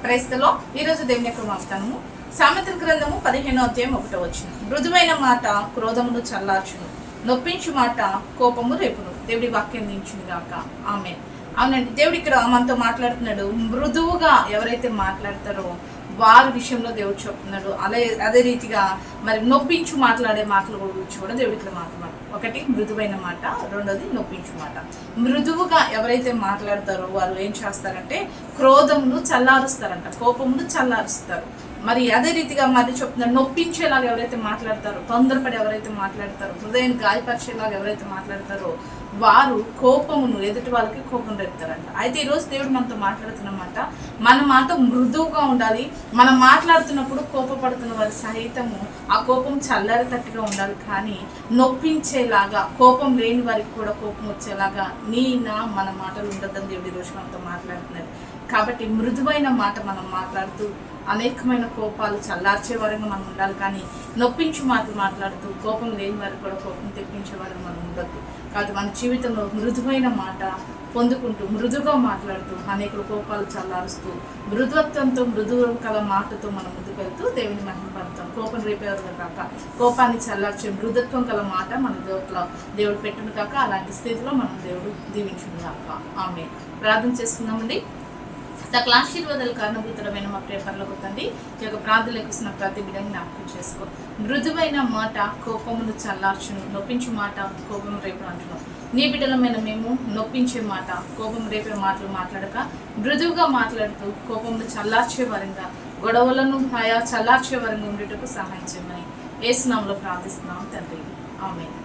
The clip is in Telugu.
క్రైస్తలో ఈరోజు దేవుని యొక్క వాగ్దానము సామెతల గ్రంథము 15వ అధ్యాయం 1వ వచనం. మృదువైన మాట క్రోధమును చల్లార్చును, నొప్పించు మాట కోపము రేపును. దేవుడి వాక్యం దించును గాక. ఆమేన్. అవునండి, దేవుడు ఇక్కడ మనతో మాట్లాడుతున్నాడు. మృదువుగా ఎవరైతే మాట్లాడతారో వారి విషయంలో దేవుడు చెప్తున్నాడు. అదే రీతిగా మరి నొప్పించు మాట్లాడే మాటల గురించి కూడా దేవుడు ఇక్కడ మాట్లాడు. ఒకటి మృదువైన మాట, రెండోది నొప్పించు మాట. మృదువుగా ఎవరైతే మాట్లాడతారో వారు ఏం చేస్తారంటే క్రోధమును చల్లారుస్తారంట, కోపమును చల్లారుస్తారు. మరి అదే రీతిగా మరి చెప్తున్నారు, నొప్పించేలాగా ఎవరైతే మాట్లాడతారో, తొందరపడి ఎవరైతే మాట్లాడతారో, హృదయాన్ని గాయపరిచేలాగా ఎవరైతే మాట్లాడతారో వారు కోపమును, ఎదుటి వాళ్ళకి కోపం రేపుతారంట. అయితే ఈరోజు దేవుడు మనతో మాట్లాడుతున్నమాట, మన మాట మృదువుగా ఉండాలి. మనం మాట్లాడుతున్నప్పుడు కోపపడుతున్న వారి సహితము ఆ కోపం చల్లారేటట్టుగా ఉండాలి. కానీ నొప్పించేలాగా, కోపం లేని వారికి కూడా కోపం వచ్చేలాగా మన మాటలు ఉండొద్దని దేవుడు ఈరోజు మనతో మాట్లాడుతున్నారు. కాబట్టి మృదువైన మాట మనం మాట్లాడుతూ అనేకమైన కోపాలు చల్లార్చే వారంగా మనం ఉండాలి. కానీ నొప్పించి మాటలు మాట్లాడుతూ కోపం లేని వారికి కూడా కోపం తెప్పించే వారంగా మనం ఉండొద్దు. కాబట్టి మన జీవితంలో మృదువైన మాట పొందుకుంటూ, మృదుగా మాట్లాడుతూ, అనేకుల కోపాలు చల్లారుస్తూ, మృదుత్వంతో, మృదువు కల మాటతో మనం ముందుకు వెళ్తూ దేవుని మహిమపడతాం. కోపం రేపేవారు కాక కోపాన్ని చల్లార్చే మృదుత్వం గల మాట మన దేవుడు పెట్టును కాక అలాంటి స్థితిలో మనం దేవుడు దీవించును కాక. ఆమె ప్రార్థన చేసుకుందామండి. సకల ఆశీర్వాదాలు కారణభూతుడమైన మా ప్రియ పరలోక తండ్రి, ఈ యొక్క ప్రార్థనలకు ఇస్తున్న ప్రతి బిడ్డని జ్ఞాపకం చేసుకో. మృదువైన మాట కోపమును చల్లార్చును, నొప్పించు మాట కోపం రేపు అంటున్నాం. నీ బిడ్డలమైన మేము నొప్పించే మాట, కోపం రేపే మాటలు మాట్లాడక మృదువుగా మాట్లాడుతూ కోపమును చల్లార్చే వారంగా, గొడవలను చల్లార్చే వారంగా ఉండేటకు సహాయం చేయమని యేసు నామములో ప్రార్థిస్తున్నాం తండ్రి. ఆమేన్.